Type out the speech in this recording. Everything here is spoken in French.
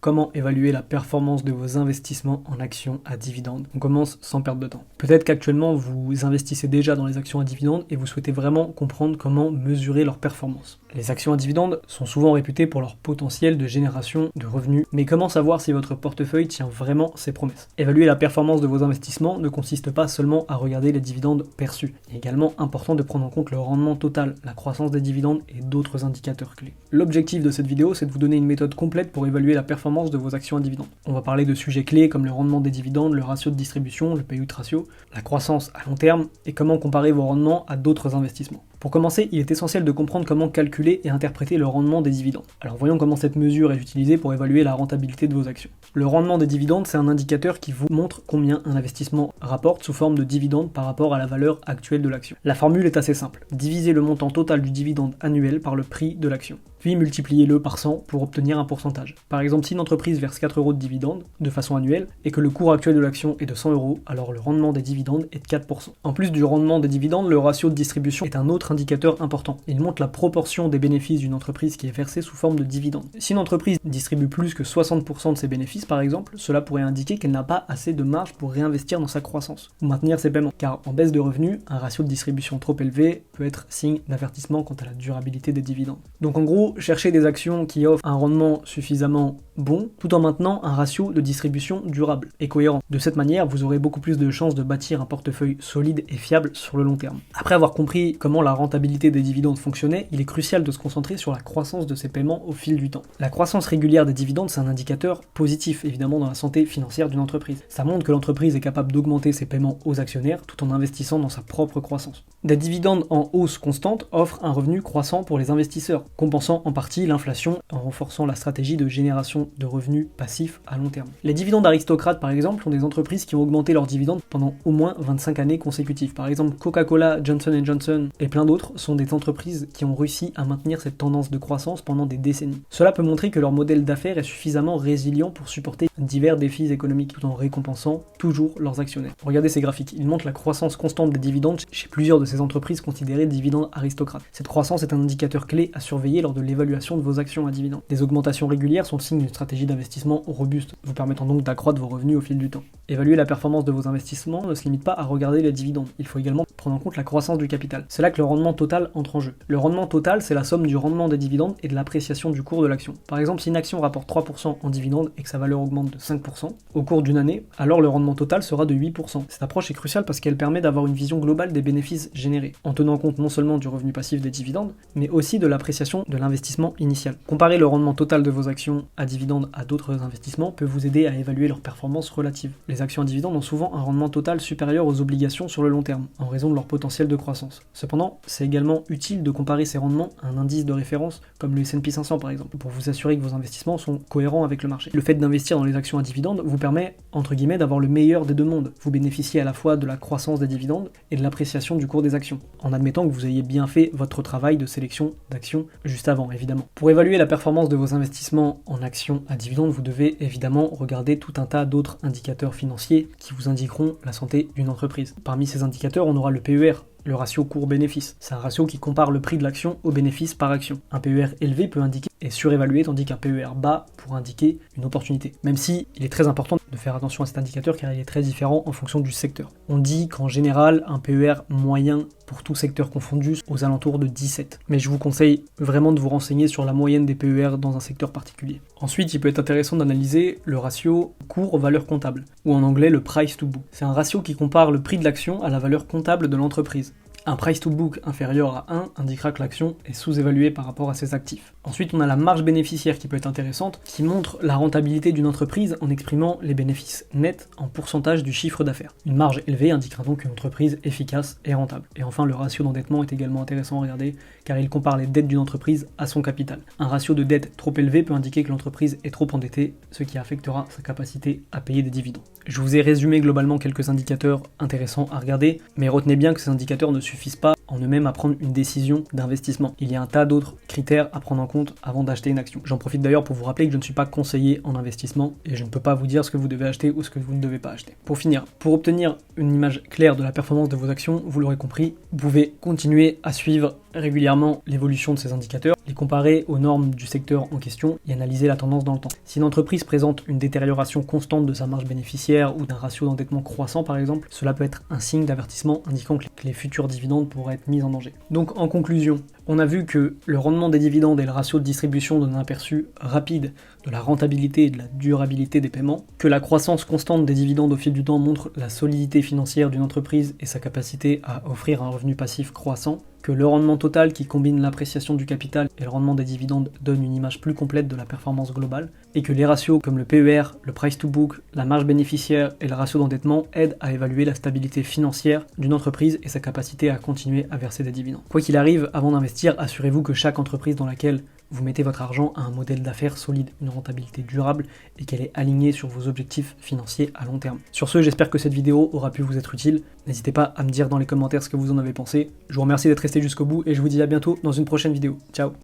comment évaluer la performance de vos investissements en actions à dividendes. On commence sans perdre de temps. Peut-être qu'actuellement vous investissez déjà dans les actions à dividendes et vous souhaitez vraiment comprendre comment mesurer leur performance. Les actions à dividendes sont souvent réputées pour leur potentiel de génération de revenus, mais comment savoir si votre portefeuille tient vraiment ses promesses? Évaluer la performance de vos investissements ne consiste pas seulement à regarder les dividendes perçus. Il est également important de prendre en compte le rendement total, la croissance des dividendes et d'autres indicateurs clés. L'objectif de cette vidéo, c'est de vous donner une méthode complète pour évaluer la performance de vos actions à dividendes. On va parler de sujets clés comme le rendement des dividendes, le ratio de distribution, le payout ratio, la croissance à long terme et comment comparer vos rendements à d'autres investissements. Pour commencer, il est essentiel de comprendre comment calculer et interpréter le rendement des dividendes. Alors voyons comment cette mesure est utilisée pour évaluer la rentabilité de vos actions. Le rendement des dividendes, c'est un indicateur qui vous montre combien un investissement rapporte sous forme de dividendes par rapport à la valeur actuelle de l'action. La formule est assez simple. Divisez le montant total du dividende annuel par le prix de l'action, puis multipliez-le par 100 pour obtenir un pourcentage. Par exemple, si une entreprise verse 4 € de dividendes de façon annuelle et que le cours actuel de l'action est de 100 €, alors le rendement des dividendes est de 4%. En plus du rendement des dividendes, le ratio de distribution est un autre indicateur important. Il montre la proportion des bénéfices d'une entreprise qui est versée sous forme de dividendes. Si une entreprise distribue plus que 60% de ses bénéfices, par exemple, cela pourrait indiquer qu'elle n'a pas assez de marge pour réinvestir dans sa croissance ou maintenir ses paiements. Car en baisse de revenus, un ratio de distribution trop élevé peut être signe d'avertissement quant à la durabilité des dividendes. Donc en gros, cherchez des actions qui offrent un rendement suffisamment bon, tout en maintenant un ratio de distribution durable et cohérent. De cette manière, vous aurez beaucoup plus de chances de bâtir un portefeuille solide et fiable sur le long terme. Après avoir compris comment la rentabilité des dividendes fonctionnait, il est crucial de se concentrer sur la croissance de ces paiements au fil du temps. La croissance régulière des dividendes, c'est un indicateur positif, évidemment, dans la santé financière d'une entreprise. Ça montre que l'entreprise est capable d'augmenter ses paiements aux actionnaires tout en investissant dans sa propre croissance. Des dividendes en hausse constante offrent un revenu croissant pour les investisseurs, compensant en partie l'inflation en renforçant la stratégie de génération de revenus passifs à long terme. Les dividendes aristocrates, par exemple, sont des entreprises qui ont augmenté leurs dividendes pendant au moins 25 années consécutives. Par exemple, Coca-Cola, Johnson & Johnson et plein d'autres sont des entreprises qui ont réussi à maintenir cette tendance de croissance pendant des décennies. Cela peut montrer que leur modèle d'affaires est suffisamment résilient pour supporter divers défis économiques tout en récompensant toujours leurs actionnaires. Regardez ces graphiques, ils montrent la croissance constante des dividendes chez plusieurs de ces entreprises considérées dividendes aristocrates. Cette croissance est un indicateur clé à surveiller lors de l'évaluation de vos actions à dividendes. Des augmentations régulières sont le signe d'une stratégie d'investissement robuste, vous permettant donc d'accroître vos revenus au fil du temps. Évaluer la performance de vos investissements ne se limite pas à regarder les dividendes, il faut également prendre en compte la croissance du capital. C'est là que le rendement total entre en jeu. Le rendement total, c'est la somme du rendement des dividendes et de l'appréciation du cours de l'action. Par exemple, si une action rapporte 3% en dividendes et que sa valeur augmente de 5% au cours d'une année, alors le rendement total sera de 8%. Cette approche est cruciale parce qu'elle permet d'avoir une vision globale des bénéfices générés, en tenant compte non seulement du revenu passif des dividendes, mais aussi de l'appréciation de l'investissement initial. Comparer le rendement total de vos actions à dividendes à d'autres investissements peut vous aider à évaluer leur performance relative. Les actions à dividendes ont souvent un rendement total supérieur aux obligations sur le long terme, en raison de leur potentiel de croissance. Cependant, c'est également utile de comparer ces rendements à un indice de référence, comme le S&P 500 par exemple, pour vous assurer que vos investissements sont cohérents avec le marché. Le fait d'investir dans les actions à dividendes vous permet, entre guillemets, d'avoir le meilleur des deux mondes. Vous bénéficiez à la fois de la croissance des dividendes et de l'appréciation du cours des actions, en admettant que vous ayez bien fait votre travail de sélection d'actions juste avant, évidemment. Pour évaluer la performance de vos investissements en actions à dividendes, vous devez évidemment regarder tout un tas d'autres indicateurs financiers qui vous indiqueront la santé d'une entreprise. Parmi ces indicateurs, on aura le PER, le ratio cours-bénéfice. C'est un ratio qui compare le prix de l'action au bénéfice par action. Un PER élevé peut indiquer et surévalué, tandis qu'un PER bas pourrait indiquer une opportunité. Même si il est très important de faire attention à cet indicateur car il est très différent en fonction du secteur. On dit qu'en général, un PER moyen pour tout secteur confondu aux alentours de 17. Mais je vous conseille vraiment de vous renseigner sur la moyenne des PER dans un secteur particulier. Ensuite, il peut être intéressant d'analyser le ratio cours-valeur comptable, ou en anglais le price to book. C'est un ratio qui compare le prix de l'action à la valeur comptable de l'entreprise. Un price to book inférieur à 1 indiquera que l'action est sous-évaluée par rapport à ses actifs. Ensuite, on a la marge bénéficiaire qui peut être intéressante, qui montre la rentabilité d'une entreprise en exprimant les bénéfices nets en pourcentage du chiffre d'affaires. Une marge élevée indiquera donc une entreprise efficace et rentable. Et enfin, le ratio d'endettement est également intéressant à regarder, car il compare les dettes d'une entreprise à son capital. Un ratio de dette trop élevé peut indiquer que l'entreprise est trop endettée, ce qui affectera sa capacité à payer des dividendes. Je vous ai résumé globalement quelques indicateurs intéressants à regarder, mais retenez bien que ces indicateurs ne suffisent pas en eux-mêmes à prendre une décision d'investissement. Il y a un tas d'autres critères à prendre en compte avant d'acheter une action. J'en profite d'ailleurs pour vous rappeler que je ne suis pas conseiller en investissement et je ne peux pas vous dire ce que vous devez acheter ou ce que vous ne devez pas acheter. Pour finir, pour obtenir une image claire de la performance de vos actions, vous l'aurez compris, vous pouvez continuer à suivre régulièrement l'évolution de ces indicateurs, les comparer aux normes du secteur en question et analyser la tendance dans le temps. Si une entreprise présente une détérioration constante de sa marge bénéficiaire ou d'un ratio d'endettement croissant par exemple, cela peut être un signe d'avertissement indiquant que les futurs dividendes pourraient être mis en danger. Donc en conclusion, on a vu que le rendement des dividendes et le ratio de distribution donnent un aperçu rapide de la rentabilité et de la durabilité des paiements, que la croissance constante des dividendes au fil du temps montre la solidité financière d'une entreprise et sa capacité à offrir un revenu passif croissant, que le rendement total qui combine l'appréciation du capital et le rendement des dividendes donne une image plus complète de la performance globale, et que les ratios comme le PER, le price to book, la marge bénéficiaire et le ratio d'endettement aident à évaluer la stabilité financière d'une entreprise et sa capacité à continuer à verser des dividendes. Quoi qu'il arrive, avant d'investir, assurez-vous que chaque entreprise dans laquelle vous mettez votre argent a un modèle d'affaires solide, une rentabilité durable et qu'elle est alignée sur vos objectifs financiers à long terme. Sur ce, j'espère que cette vidéo aura pu vous être utile. N'hésitez pas à me dire dans les commentaires ce que vous en avez pensé. Je vous remercie d'être resté jusqu'au bout et je vous dis à bientôt dans une prochaine vidéo. Ciao!